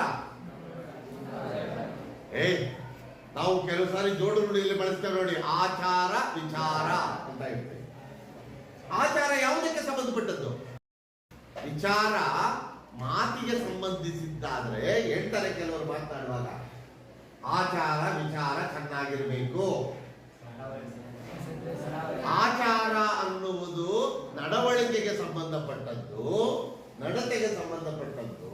ನಾವು ಕೆಲವು ಸಾರಿ ಜೋಡು ನುಡಿಯಲ್ಲಿ ಬಳಸ್ತೇವೆ ನೋಡಿ, ಆಚಾರ ವಿಚಾರ ಅಂತ ಇರ್ತೇವೆ. ಆಚಾರ ಯಾವುದಕ್ಕೆ ಸಂಬಂಧಪಟ್ಟದ್ದು? ವಿಚಾರ ಮಾತಿಗೆ ಸಂಬಂಧಿಸಿದ್ದಾದ್ರೆ ಹೇಳ್ತಾರೆ ಕೆಲವರು ಮಾತನಾಡುವಾಗ, ಆಚಾರ ವಿಚಾರ ಚೆನ್ನಾಗಿರ್ಬೇಕು. ಆಚಾರ ಅನ್ನುವುದು ನಡವಳಿಕೆಗೆ ಸಂಬಂಧಪಟ್ಟದ್ದು, ನಡತೆಗೆ ಸಂಬಂಧಪಟ್ಟದ್ದು,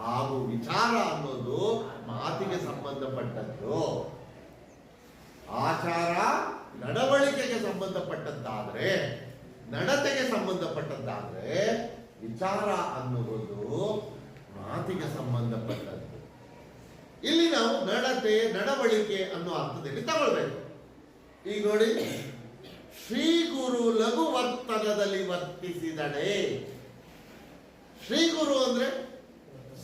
ಹಾಗೂ ವಿಚಾರ ಅನ್ನೋದು ಮಾತಿಗೆ ಸಂಬಂಧಪಟ್ಟದ್ದು. ಆಚಾರ ನಡವಳಿಕೆಗೆ ಸಂಬಂಧಪಟ್ಟದ್ದಾದ್ರೆ, ನಡತೆಗೆ ಸಂಬಂಧಪಟ್ಟದ್ದಾದ್ರೆ, ವಿಚಾರ ಅನ್ನುವುದು ಮಾತಿಗೆ ಸಂಬಂಧಪಟ್ಟದ್ದು. ಇಲ್ಲಿ ನಾವು ನಡತೆ ನಡವಳಿಕೆ ಅನ್ನೋ ಅರ್ಥದಲ್ಲಿ ತಗೊಳ್ಬೇಕು. ಈಗ ನೋಡಿ, ಶ್ರೀ ಗುರು ಲಘು ವರ್ತನದಲ್ಲಿ ವರ್ತಿಸಿದಡೆ. ಶ್ರೀ ಗುರು ಅಂದ್ರೆ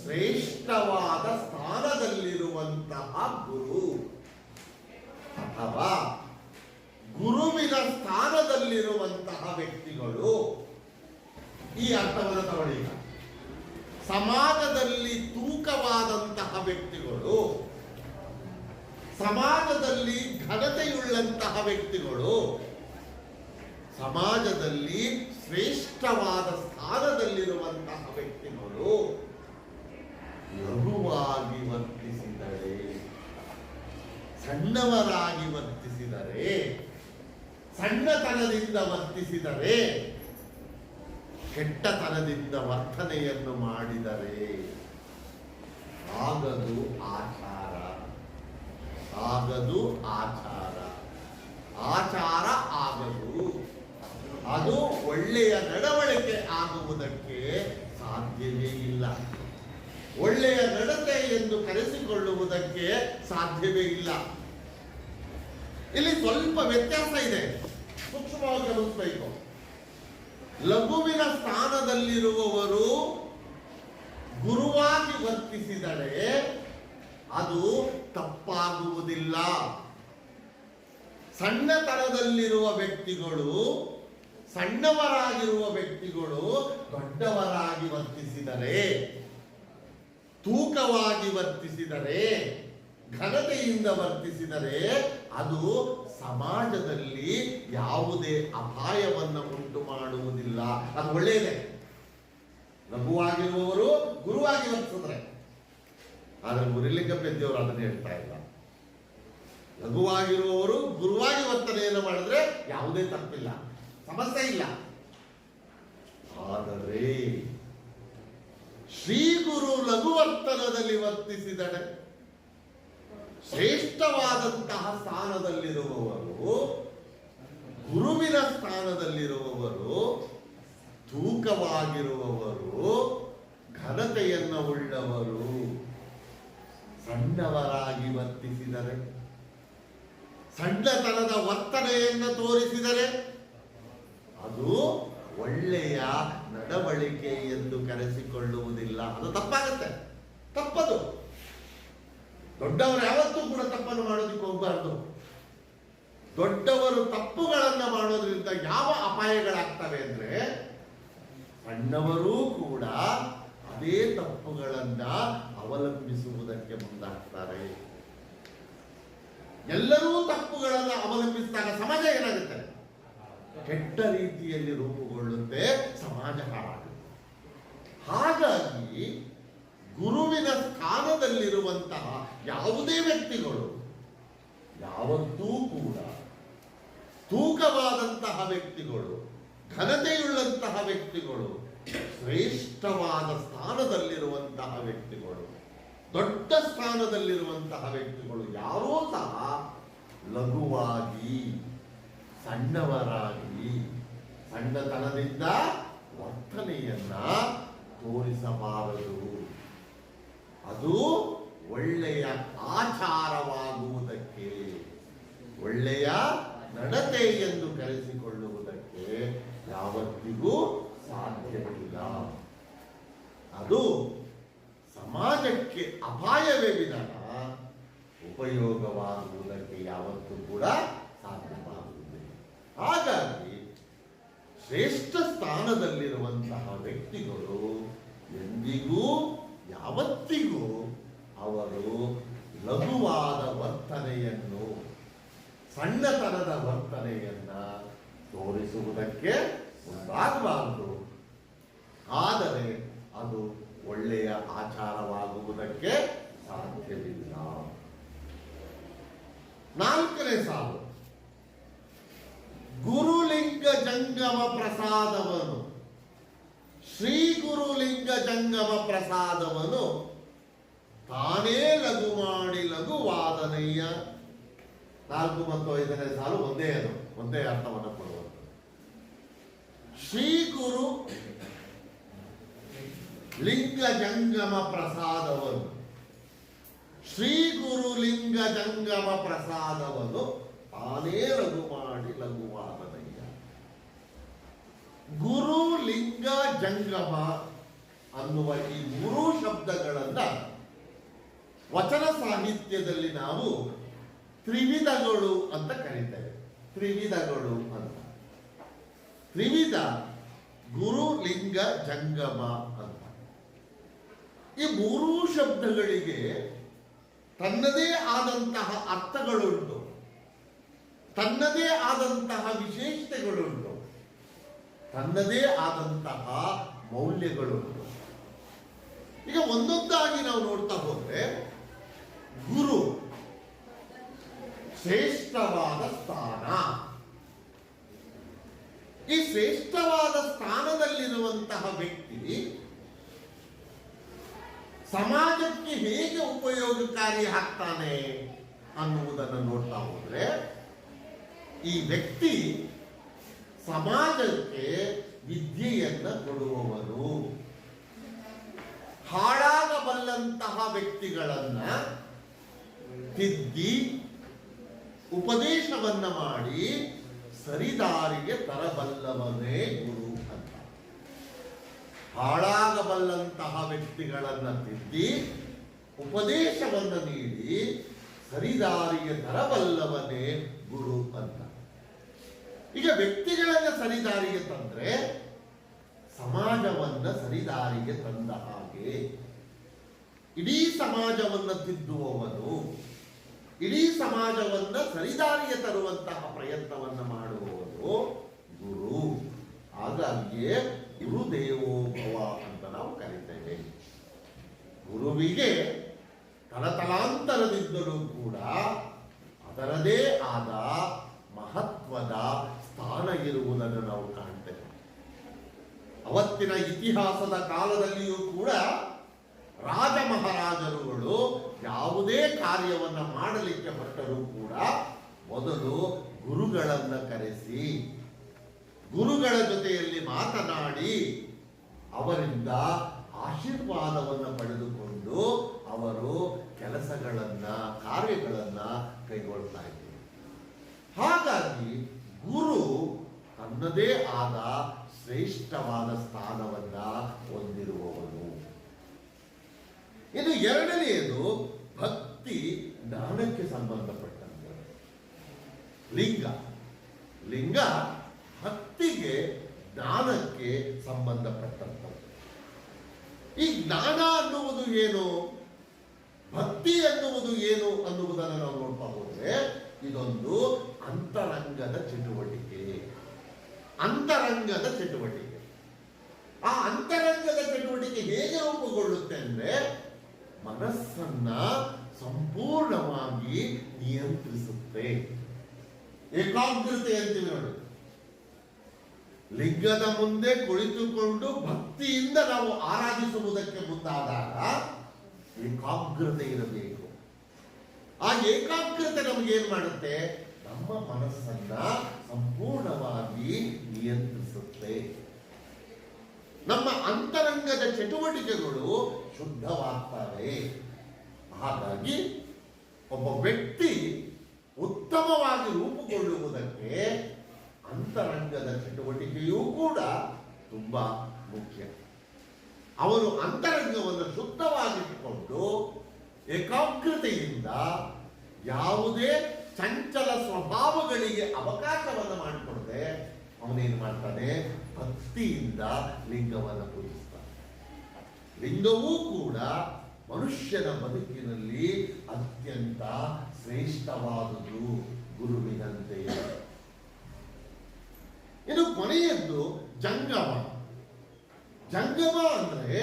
ಶ್ರೇಷ್ಠವಾದ ಸ್ಥಾನದಲ್ಲಿರುವಂತಹ ಗುರು, ಅಥವಾ ಗುರುವಿನ ಸ್ಥಾನದಲ್ಲಿರುವಂತಹ ವ್ಯಕ್ತಿಗಳು. ಈ ಅರ್ಥವನ್ನು ತಗೊಳ್ಳಿ. ಸಮಾಜದಲ್ಲಿ ತೂಕವಾದಂತಹ ವ್ಯಕ್ತಿಗಳು, ಸಮಾಜದಲ್ಲಿ ಘನತೆಯುಳ್ಳಂತಹ ವ್ಯಕ್ತಿಗಳು, ಸಮಾಜದಲ್ಲಿ ಶ್ರೇಷ್ಠವಾದ ಸ್ಥಾನದಲ್ಲಿರುವಂತಹ ವ್ಯಕ್ತಿಗಳು ಲಘುವಾಗಿ ವರ್ತಿಸಿದರೆ, ಸಣ್ಣವರಾಗಿ ವರ್ತಿಸಿದರೆ, ಸಣ್ಣತನದಿಂದ ವರ್ತಿಸಿದರೆ, ಕೆಟ್ಟತನದಿಂದ ವರ್ತನೆಯನ್ನು ಮಾಡಿದರೆ ಆಗದು ಆಚಾರ, ಆಗದು ಆಚಾರ, ಆಚಾರ ಆಗದು. ಅದು ಒಳ್ಳೆಯ ನಡವಳಿಕೆ ಸಾಧ್ಯವೇ ಇಲ್ಲ. ಒಳ್ಳೆಯ ನಡತೆ ಎಂದು ಕರೆಸಿಕೊಳ್ಳುವುದಕ್ಕೆ ಸಾಧ್ಯವೇ ಇಲ್ಲ. ಇಲ್ಲಿ ಸ್ವಲ್ಪ ವ್ಯತ್ಯಾಸ ಇದೆ, ಸೂಕ್ಷ್ಮವಾಗಿ ಗಮನಿಸಬೇಕು. ಲಘುವಿನ ಸ್ಥಾನದಲ್ಲಿರುವವರು ಗುರುವಾಗಿ ವರ್ತಿಸಿದರೆ ಅದು ತಪ್ಪಾಗುವುದಿಲ್ಲ. ಸಣ್ಣತನದಲ್ಲಿರುವ ವ್ಯಕ್ತಿಗಳು, ಸಣ್ಣವರಾಗಿರುವ ವ್ಯಕ್ತಿಗಳು ದೊಡ್ಡವರಾಗಿ ವರ್ತಿಸಿದರೆ, ತೂಕವಾಗಿ ವರ್ತಿಸಿದರೆ, ಘನತೆಯಿಂದ ವರ್ತಿಸಿದರೆ ಅದು ಸಮಾಜದಲ್ಲಿ ಯಾವುದೇ ಅಪಾಯವನ್ನು ಉಂಟು ಮಾಡುವುದಿಲ್ಲ. ಅದು ಒಳ್ಳೆಯದೇ. ಲಘುವಾಗಿರುವವರು ಗುರುವಾಗಿ ವರ್ತಿಸಿದ್ರೆ. ಆದರೆ ಮುರಿಲಿಂಗ ಪೆದ್ದಿಯವರು ಅದನ್ನು ಹೇಳ್ತಾ ಇಲ್ಲ. ಲಘುವಾಗಿರುವವರು ಗುರುವಾಗಿ ವರ್ತನೆಯನ್ನು ಮಾಡಿದ್ರೆ ಯಾವುದೇ ತಪ್ಪಿಲ್ಲ, ಸಮಸ್ಯೆ ಇಲ್ಲ. ಆದರೆ ಶ್ರೀ ಗುರು ಲಘುವರ್ತನದಲ್ಲಿ ವರ್ತಿಸಿದರೆ, ಶ್ರೇಷ್ಠವಾದಂತಹ ಸ್ಥಾನದಲ್ಲಿರುವವರು, ಗುರುವಿನ ಸ್ಥಾನದಲ್ಲಿರುವವರು, ತೂಕವಾಗಿರುವವರು, ಘನತೆಯನ್ನು ಉಳ್ಳವರು ಸಣ್ಣವರಾಗಿ ವರ್ತಿಸಿದರೆ, ಸಣ್ಣತನದ ವರ್ತನೆಯನ್ನು ತೋರಿಸಿದರೆ ಅದು ಒಳ್ಳೆಯ ನಡವಳಿಕೆ ಎಂದು ಕರೆಸಿಕೊಳ್ಳುವುದಿಲ್ಲ. ಅದು ತಪ್ಪಾಗುತ್ತೆ, ತಪ್ಪದು. ದೊಡ್ಡವರು ಯಾವತ್ತೂ ಕೂಡ ತಪ್ಪನ್ನು ಮಾಡೋದಕ್ಕೆ ಹೋಗಬಾರ್ದು. ದೊಡ್ಡವರು ತಪ್ಪುಗಳನ್ನು ಮಾಡೋದ್ರಿಂದ ಯಾವ ಅಪಾಯಗಳಾಗ್ತವೆ ಅಂದ್ರೆ, ಸಣ್ಣವರೂ ಕೂಡ ಅದೇ ತಪ್ಪುಗಳನ್ನ ಅವಲಂಬಿಸುವುದಕ್ಕೆ ಮುಂದಾಗ್ತಾರೆ. ಎಲ್ಲರೂ ತಪ್ಪುಗಳನ್ನು ಅವಲಂಬಿಸಿದಾಗ ಸಮಾಜ ಏನಾಗುತ್ತೆ? ಕೆಟ್ಟ ರೀತಿಯಲ್ಲಿ ರೂಪುಗೊಳ್ಳುತ್ತೆ, ಸಮಾಜ ಹಾಳಾಗುತ್ತೆ. ಹಾಗಾಗಿ ಗುರುವಿನ ಸ್ಥಾನದಲ್ಲಿರುವಂತಹ ಯಾವುದೇ ವ್ಯಕ್ತಿಗಳು ಯಾವತ್ತೂ ಕೂಡ ತೂಕವಾದಂತಹ ವ್ಯಕ್ತಿಗಳು, ಘನತೆಯುಳ್ಳಂತಹ ವ್ಯಕ್ತಿಗಳು, ಶ್ರೇಷ್ಠವಾದ ಸ್ಥಾನದಲ್ಲಿರುವಂತಹ ವ್ಯಕ್ತಿಗಳು, ದೊಡ್ಡ ಸ್ಥಾನದಲ್ಲಿರುವಂತಹ ವ್ಯಕ್ತಿಗಳು ಯಾರೂ ಸಹ ಲಘುವಾಗಿ, ಸಣ್ಣವರಾಗಿ, ಸಣ್ಣತನದಿಂದ ವರ್ತನೆಯನ್ನ ತೋರಿಸಬಾರದು. ಅದು ಒಳ್ಳೆಯ ಆಚಾರವಾಗುವುದಕ್ಕೆ, ಒಳ್ಳೆಯ ನಡತೆ ಎಂದು ಕರೆಸಿಕೊಳ್ಳುವುದಕ್ಕೆ ಯಾವತ್ತಿಗೂ ಸಾಧ್ಯವಿಲ್ಲ. ಅದು ಸಮಾಜಕ್ಕೆ ಅಪಾಯವೇ ವಿಧಾನ ಉಪಯೋಗವಾಗುವುದಕ್ಕೆ ಯಾವತ್ತೂ ಕೂಡ ಸಾಧ್ಯವಾಗುವುದಿಲ್ಲ. ಹಾಗಾಗಿ ಶ್ರೇಷ್ಠ ಸ್ಥಾನದಲ್ಲಿರುವಂತಹ ವ್ಯಕ್ತಿಗಳು ಎಂದಿಗೂ ಯಾವತ್ತಿಗೂ ಅವರು ಲಘುವಾದ ವರ್ತನೆಯನ್ನು, ಸಣ್ಣತನದ ವರ್ತನೆಯನ್ನ ತೋರಿಸುವುದಕ್ಕೆ ಮುಂದಾಗಬಾರದು. ಆದರೆ ಅದು ಒಳ್ಳೆಯ ಆಚಾರವಾಗುವುದಕ್ಕೆ ಸಾಧ್ಯವಿಲ್ಲ. 4ನೇ ಸಾಲು, ಗುರುಲಿಂಗ ಜಂಗಮ ಪ್ರಸಾದವನು, ಶ್ರೀ ಗುರುಲಿಂಗ ಜಂಗಮ ಪ್ರಸಾದವನು ತಾನೇ ಲಘು ಮಾಡಿ ಲಘುವಾದನಯ್ಯ. 4 ಮತ್ತು 5ನೇ ಸಾಲು ಒಂದೇ ಅರ್ಥವನ್ನು ಕೊಡುವಂಥದ್ದು. ಶ್ರೀ ಗುರು ಲಿಂಗ ಜಂಗಮ ಪ್ರಸಾದವನು, ಶ್ರೀ ಗುರು ಲಿಂಗ ಜಂಗಮ ಪ್ರಸಾದವನು ತಾನೇ ಲಘು ಮಾಡಿ ಲಘುವಾದನಯ್ಯ. ಗುರು ಲಿಂಗ ಜಂಗಮ ಅನ್ನುವ ಈ 3 ಶಬ್ದಗಳನ್ನ ವಚನ ಸಾಹಿತ್ಯದಲ್ಲಿ ನಾವು ತ್ರಿವಿಧಗಳು ಅಂತ ಕರೀತೇವೆ. ತ್ರಿವಿಧಗಳು ಅಂತ, ತ್ರಿವಿಧ, ಗುರು ಲಿಂಗ ಜಂಗಮ ಅಂತ. ಈ 3 ಶಬ್ದಗಳಿಗೆ ತನ್ನದೇ ಆದಂತಹ ಅರ್ಥಗಳುಂಟು, ತನ್ನದೇ ಆದಂತಹ ವಿಶೇಷತೆಗಳುಂಟು, ತನ್ನದೇ ಆದಂತಹ ಮೌಲ್ಯಗಳುಂಟು. ಈಗ ಒಂದೊಂದಾಗಿ ನಾವು ನೋಡ್ತಾ ಹೋದ್ರೆ, ಗುರು ಶ್ರೇಷ್ಠವಾದ ಸ್ಥಾನ. ಈ ಶ್ರೇಷ್ಠವಾದ ಸ್ಥಾನದಲ್ಲಿರುವಂತಹ ವ್ಯಕ್ತಿ ಸಮಾಜಕ್ಕೆ ಹೇಗೆ ಉಪಯೋಗಕಾರಿ ಆಗ್ತಾನೆ ಅನ್ನುವುದನ್ನು ನೋಡ್ತಾ ಹೋದ್ರೆ, ಈ ವ್ಯಕ್ತಿ ಸಮಾಜಕ್ಕೆ ವಿದ್ಯೆಯನ್ನ ಕೊಡುವವನು, ಹಾಳಾಗಬಲ್ಲಂತಹ ವ್ಯಕ್ತಿಗಳನ್ನ ತಿದ್ದಿ ಉಪದೇಶವನ್ನ ಮಾಡಿ ಸರಿದಾರಿಗೆ ತರಬಲ್ಲವನೇ ಗುರು ಅಂತ. ಹಾಳಾಗಬಲ್ಲಂತಹ ವ್ಯಕ್ತಿಗಳನ್ನ ತಿದ್ದಿ ಉಪದೇಶವನ್ನ ನೀಡಿ ಸರಿದಾರಿಗೆ ತರಬಲ್ಲವನೇ ಗುರು ಅಂತ. ಈಗ ವ್ಯಕ್ತಿಗಳನ್ನ ಸರಿದಾರಿಗೆ ತಂದ್ರೆ ಸಮಾಜವನ್ನ ಸರಿದಾರಿಗೆ ತಂದ ಹಾಗೆ. ಇಡೀ ಸಮಾಜವನ್ನ ತಿದ್ದುವವನು, ಇಡೀ ಸಮಾಜವನ್ನ ಸರಿದಾರಿಗೆ ತರುವಂತಹ ಪ್ರಯತ್ನವನ್ನ ಮಾಡುವವನು ಗುರು. ಹಾಗಾಗಿಯೇ ಗುರುದೇವೋ ಭವ ಅಂತ ನಾವು ಕರೀತೇವೆ. ಗುರುವಿಗೆ ತಲತಲಾಂತರದಿಂದಲೂ ಕೂಡ ಅದರದೇ ಆದ ಮಹತ್ವದ ಸ್ಥಾನ ಇರುವುದನ್ನು ನಾವು ಕಾಣ್ತೇವೆ. ಅವತ್ತಿನ ಇತಿಹಾಸದ ಕಾಲದಲ್ಲಿಯೂ ಕೂಡ ರಾಜ ಮಹಾರಾಜರುಗಳು ಯಾವುದೇ ಕಾರ್ಯವನ್ನ ಮಾಡಲಿಕ್ಕೆ ಹೊರಟರೂ ಕೂಡ ಮೊದಲು ಗುರುಗಳನ್ನ ಕರೆಸಿ ಗುರುಗಳ ಜೊತೆಯಲ್ಲಿ ಮಾತನಾಡಿ ಅವರಿಂದ ಆಶೀರ್ವಾದವನ್ನು ಪಡೆದುಕೊಂಡು ಅವರು ಕೆಲಸಗಳನ್ನ ಕಾರ್ಯಗಳನ್ನ ಕೈಗೊಳ್ತಾ ಇದ್ದಾರೆ. ಹಾಗಾಗಿ ಗುರು ತನ್ನದೇ ಆದ ಶ್ರೇಷ್ಠವಾದ ಸ್ಥಾನವನ್ನ ಹೊಂದಿರುವವನು. ಇನ್ನು ಎರಡನೆಯದು ಭಕ್ತಿ ಜ್ಞಾನಕ್ಕೆ ಸಂಬಂಧಪಟ್ಟಂತೆ. ಲಿಂಗ ಭಕ್ತಿಗೆ ಜ್ಞಾನಕ್ಕೆ ಸಂಬಂಧಪಟ್ಟಂತೆ. ಈ ಜ್ಞಾನ ಅನ್ನುವುದು ಏನು, ಭಕ್ತಿ ಅನ್ನುವುದು ಏನು ಅನ್ನುವುದನ್ನು ನಾವು ನೋಡ್ತಾ ಹೋದ್ರೆ ಇದೊಂದು ಅಂತರಂಗದ ಚಟುವಟಿಕೆ. ಅಂತರಂಗದ ಚಟುವಟಿಕೆ. ಆ ಅಂತರಂಗದ ಚಟುವಟಿಕೆ ಹೇಗೆ ರೂಪುಗೊಳ್ಳುತ್ತೆ ಅಂದ್ರೆ ಮನಸ್ಸನ್ನ ಸಂಪೂರ್ಣವಾಗಿ ನಿಯಂತ್ರಿಸುತ್ತೆ. ಏಕಾಗ್ರತೆ ಅಂತೀವಿ ನೋಡಿ. ಲಿಂಗದ ಮುಂದೆ ಕುಳಿತುಕೊಂಡು ಭಕ್ತಿಯಿಂದ ನಾವು ಆರಾಧಿಸುವುದಕ್ಕೆ ಮುಂದಾದಾಗ ಏಕಾಗ್ರತೆ ಇರಬೇಕು. ಆ ಏಕಾಗ್ರತೆ ನಮಗೆ ಏನ್ ಮಾಡುತ್ತೆ, ನಮ್ಮ ಮನಸ್ಸನ್ನ ಸಂಪೂರ್ಣವಾಗಿ ನಿಯಂತ್ರಿಸುತ್ತೆ. ನಮ್ಮ ಅಂತರಂಗದ ಚಟುವಟಿಕೆಗಳು ಶುದ್ಧವಾಗ್ತವೆ. ಹಾಗಾಗಿ ಒಬ್ಬ ವ್ಯಕ್ತಿ ಉತ್ತಮವಾಗಿ ರೂಪುಗೊಳ್ಳುವುದಕ್ಕೆ ಅಂತರಂಗದ ಚಟುವಟಿಕೆಯೂ ಕೂಡ ತುಂಬಾ ಮುಖ್ಯ. ಅವರು ಅಂತರಂಗವನ್ನು ಶುದ್ಧವಾಗಿಟ್ಟುಕೊಂಡು ಏಕಾಗ್ರತೆಯಿಂದ ಯಾವುದೇ ಚಂಚಲ ಸ್ವಭಾವಗಳಿಗೆ ಅವಕಾಶವನ್ನು ಮಾಡಿಕೊಡದೆ ಅವನೇನು ಮಾಡ್ತಾನೆ, ಭಕ್ತಿಯಿಂದ ಲಿಂಗವನ್ನು ಪೂಜಿಸ್ತಾನೆ. ಲಿಂಗವೂ ಕೂಡ ಮನುಷ್ಯನ ಬದುಕಿನಲ್ಲಿ ಅತ್ಯಂತ ಶ್ರೇಷ್ಠವಾದುದು ಗುರುವಿನಂತೆಯೇ. ಇದು ಕೊನೆಯದ್ದು ಜಂಗಮ. ಜಂಗಮ ಅಂದ್ರೆ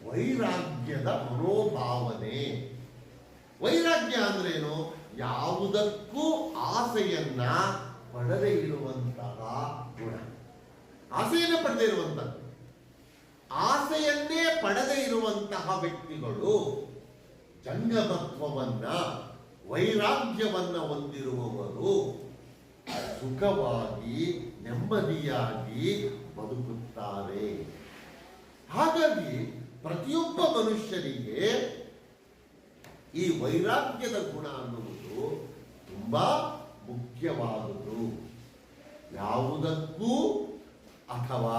ವೈರಾಗ್ಯದ ಮನೋಭಾವನೆ. ವೈರಾಗ್ಯ ಅಂದ್ರೇನು, ಯಾವುದಕ್ಕೂ ಆಸೆಯನ್ನ ಪಡದೇ ಇರುವಂತಹ ಗುಣ. ಆಸೆಯನ್ನೇ ಪಡೆದೇ ಇರುವಂತದ್ದು, ಆಸೆಯನ್ನೇ ಪಡೆದೇ ಇರುವಂತಹ ವ್ಯಕ್ತಿಗಳು ಜಂಗಮತ್ವವನ್ನ ವೈರಾಗ್ಯವನ್ನ ಹೊಂದಿರುವವರು ಸುಖವಾಗಿ ನೆಮ್ಮದಿಯಾಗಿ ಬದುಕುತ್ತಾರೆ. ಹಾಗಾಗಿ ಪ್ರತಿಯೊಬ್ಬ ಮನುಷ್ಯನಿಗೆ ಈ ವೈರಾಗ್ಯದ ಗುಣ ಅನ್ನುವುದು ತುಂಬಾ ಮುಖ್ಯವಾದುದು. ಯಾವುದಕ್ಕೂ ಅಥವಾ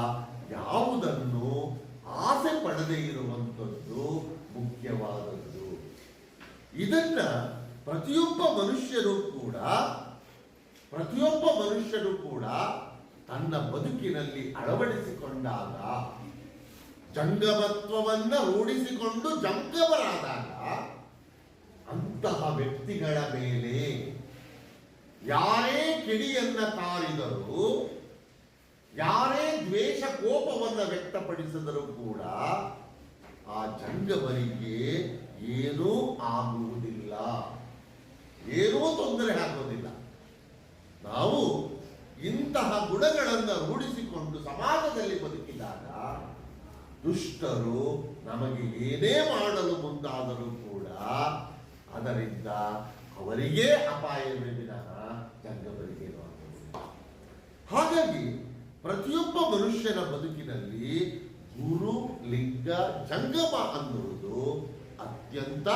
ಯಾವುದನ್ನು ಆಸೆ ಪಡದೇ ಇರುವಂಥದ್ದು ಮುಖ್ಯವಾದದ್ದು. ಇದನ್ನ ಪ್ರತಿಯೊಬ್ಬ ಮನುಷ್ಯರು ಕೂಡ ತನ್ನ ಬದುಕಿನಲ್ಲಿ ಅಳವಡಿಸಿಕೊಂಡಾಗ, ಜಂಗಮತ್ವವನ್ನ ರೂಢಿಸಿಕೊಂಡು ಜಂಗಮರಾದಾಗ ಅಂತಹ ವ್ಯಕ್ತಿಗಳ ಮೇಲೆ ಯಾರೇ ಕಿಡಿಯನ್ನ ತಾರಿದರೂ, ಯಾರೇ ದ್ವೇಷ ಕೋಪವನ್ನ ವ್ಯಕ್ತಪಡಿಸಿದರೂ ಕೂಡ ಆ ಜಂಗಮರಿಗೆ ಏನೂ ಆಗುವುದಿಲ್ಲ, ಏನೂ ತೊಂದರೆ ಆಗುವುದಿಲ್ಲ. ನಾವು ಇಂತಹ ಗುಣಗಳನ್ನು ರೂಢಿಸಿಕೊಂಡು ಸಮಾಜದಲ್ಲಿ ಬದುಕಿದಾಗ ದುಷ್ಟರು ನಮಗೆ ಏನೇ ಮಾಡಲು ಮುಂದಾದರೂ ಕೂಡ ಅದರಿಂದ ಅವರಿಗೆ ಅಪಾಯವೇ ವಿನಃ ಜಂಗಮರಿಗೆ ಆಗುವುದಿಲ್ಲ. ಹಾಗಾಗಿ ಪ್ರತಿಯೊಬ್ಬ ಮನುಷ್ಯನ ಬದುಕಿನಲ್ಲಿ ಗುರು ಲಿಂಗ ಜಂಗಮ ಅನ್ನುವುದು ಅತ್ಯಂತ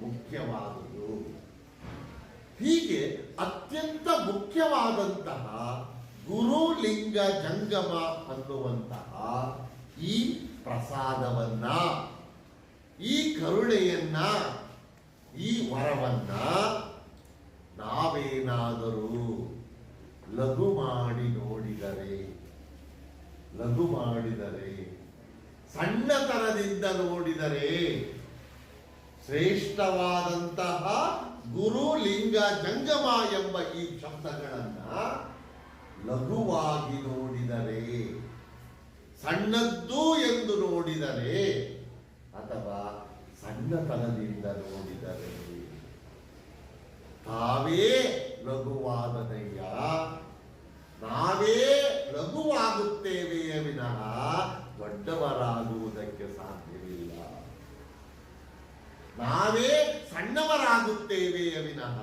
ಮುಖ್ಯವಾದುದು. ಹೀಗೆ ಅತ್ಯಂತ ಮುಖ್ಯವಾದಂತಹ ಗುರು ಲಿಂಗ ಜಂಗಮ ಅನ್ನುವಂತಹ ಈ ಪ್ರಸಾದವನ್ನ, ಈ ಕರುಣೆಯನ್ನ, ಈ ವರವನ್ನ ನಾವೇನಾದರೂ ಲಘು ಮಾಡಿದರೆ, ಸಣ್ಣತನದಿಂದ ನೋಡಿದರೆ, ಶ್ರೇಷ್ಠವಾದಂತಹ ಗುರು ಲಿಂಗ ಜಂಗಮ ಎಂಬ ಈ ಶಬ್ದಗಳನ್ನ ಲಘುವಾಗಿ ನೋಡಿದರೆ, ಸಣ್ಣದ್ದು ಎಂದು ನೋಡಿದರೆ, ಅಥವಾ ಸಣ್ಣತನದಿಂದ ನೋಡಿದರೆ, ತಾವೇ ಲಘುವಾದನಯ್ಯ, ನಾವೇ ಲಘುವಾಗುತ್ತೇವೆಯೇ ವಿನಃ ದೊಡ್ಡವರಾಗುವುದಕ್ಕೆ ಸಾಧ್ಯವಿಲ್ಲ. ನಾವೇ ಸಣ್ಣವರಾಗುತ್ತೇವೆಯೇ ವಿನಃ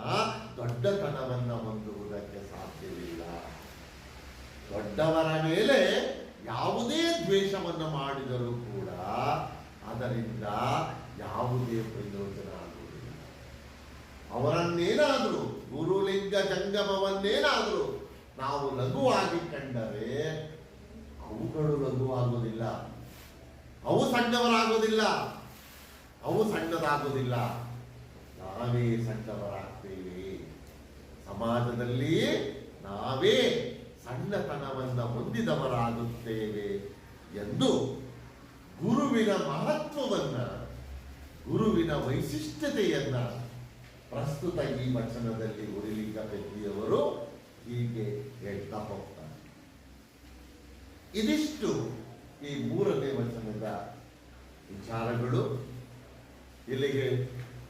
ದೊಡ್ಡತನವನ್ನು ಹೊಂದುವುದಕ್ಕೆ ಸಾಧ್ಯವಿಲ್ಲ. ದೊಡ್ಡವರ ಮೇಲೆ ಯಾವುದೇ ದ್ವೇಷವನ್ನು ಮಾಡಿದರೂ ಕೂಡ ಅದರಿಂದ ಯಾವುದೇ ಪ್ರಯೋಜನ ಆಗುವುದಿಲ್ಲ. ಅವರನ್ನೇನಾದರೂ ಗುರುಲಿಂಗ ಜಂಗಮವನ್ನೇನಾದರೂ ನಾವು ಲಘುವಾಗಿ ಕಂಡರೆ ಅವುಗಳು ಲಘುವಾಗುವುದಿಲ್ಲ, ಅವು ಸಣ್ಣವರಾಗುವುದಿಲ್ಲ, ಅವು ಸಣ್ಣದಾಗುವುದಿಲ್ಲ. ನಾವೇ ಸಣ್ಣವರಾಗ್ತೇವೆ. ಸಮಾಜದಲ್ಲಿ ನಾವೇ ಸಣ್ಣತನವನ್ನು ಹೊಂದಿದವರಾಗುತ್ತೇವೆ ಎಂದು ಗುರುವಿನ ಮಹತ್ವವನ್ನ, ಗುರುವಿನ ವೈಶಿಷ್ಟ್ಯತೆಯನ್ನ ಪ್ರಸ್ತುತ ಈ ವಚನದಲ್ಲಿ ಉರಿಲಿಂಗ ಪೆದ್ದಿಯವರು ಹೀಗೆ ಹೇಳ್ತಾ ಹೋಗ್ತಾರೆ. ಇದಿಷ್ಟು ಈ 3ನೇ ವಚನದ ವಿಚಾರಗಳು. ಇಲ್ಲಿಗೆ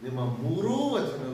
ನಿಮ್ಮ 3 ವಚನಗಳು